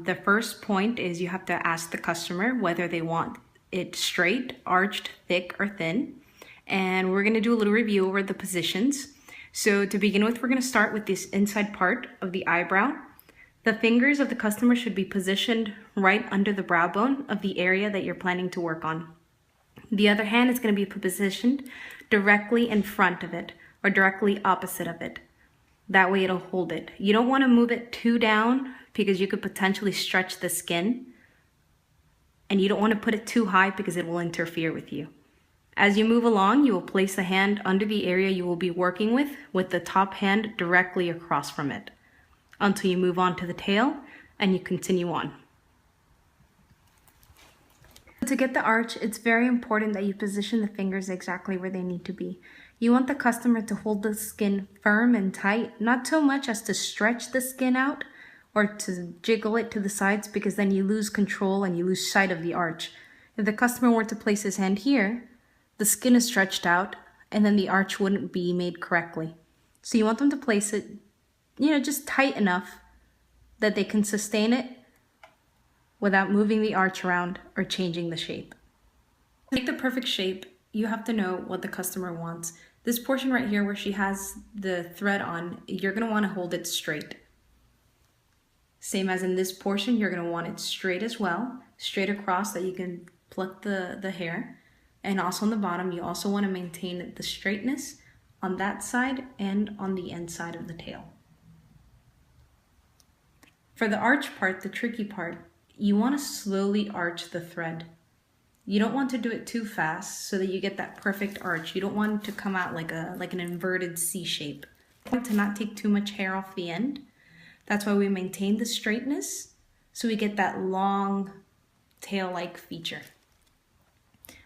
The first point is you have to ask the customer whether they want it straight, arched, thick, or thin. And we're gonna do a little review over the positions. So to begin with, we're gonna start with this inside part of the eyebrow. The fingers of the customer should be positioned right under the brow bone of the area that you're planning to work on. The other hand is going to be positioned directly in front of it or directly opposite of it. That way it'll hold it. You don't want to move it too down because you could potentially stretch the skin. And you don't want to put it too high because it will interfere with you. As you move along, you will place the hand under the area you will be working with the top hand directly across from it until you move on to the tail and you continue on. To get the arch, it's very important that you position the fingers exactly where they need to be. You want the customer to hold the skin firm and tight, not so much as to stretch the skin out or to jiggle it to the sides, because then you lose control and you lose sight of the arch. If the customer were to place his hand here, the skin is stretched out and then the arch wouldn't be made correctly. So you want them to place it, just tight enough that they can sustain it without moving the arch around or changing the shape. To make the perfect shape, you have to know what the customer wants. This portion right here where she has the thread on, you're going to want to hold it straight. Same as in this portion, you're going to want it straight as well, straight across that you can pluck the hair. And also on the bottom, you also want to maintain the straightness on that side and on the inside of the tail. For the arch part, the tricky part, you want to slowly arch the thread. You don't want to do it too fast so that you get that perfect arch. You don't want it to come out like an inverted C shape. You want to not take too much hair off the end. That's why we maintain the straightness so we get that long tail-like feature.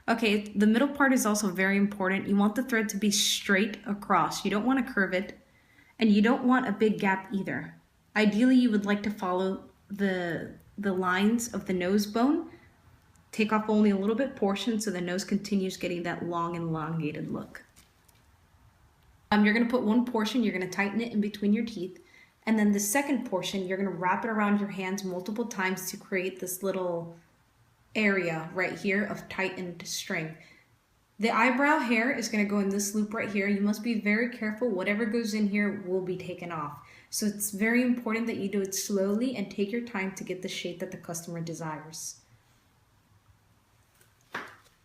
Okay, the middle part is also very important. You want the thread to be straight across. You don't want to curve it, and you don't want a big gap either. Ideally, you would like to follow the lines of the nose bone, take off only a little bit portion so the nose continues getting that long elongated look. You're going to put one portion, you're going to tighten it in between your teeth, and then the second portion, you're going to wrap it around your hands multiple times to create this little area right here of tightened string. The eyebrow hair is going to go in this loop right here. You must be very careful. Whatever goes in here will be taken off. So it's very important that you do it slowly and take your time to get the shape that the customer desires. First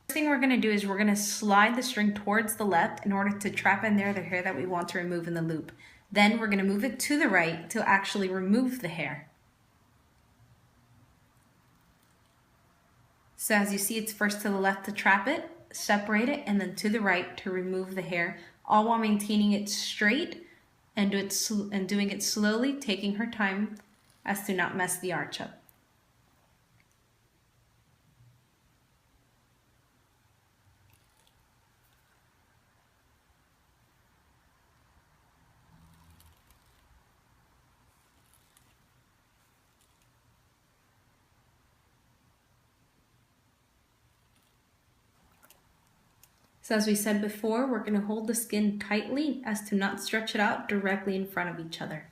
thing we're going to do is we're going to slide the string towards the left in order to trap in there the hair that we want to remove in the loop. Then we're going to move it to the right to actually remove the hair. So as you see, it's first to the left to trap it, separate it, and then to the right to remove the hair, all while maintaining it straight and doing it slowly, taking her time as to not mess the arch up. So as we said before, we're going to hold the skin tightly as to not stretch it out directly in front of each other.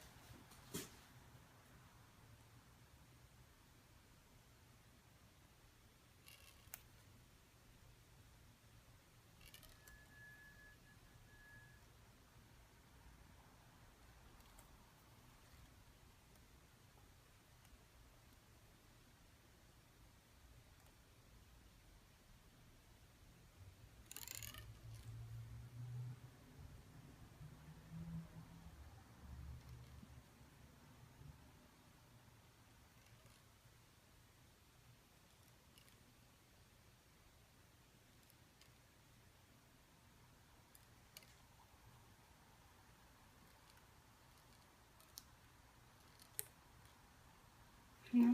Yeah.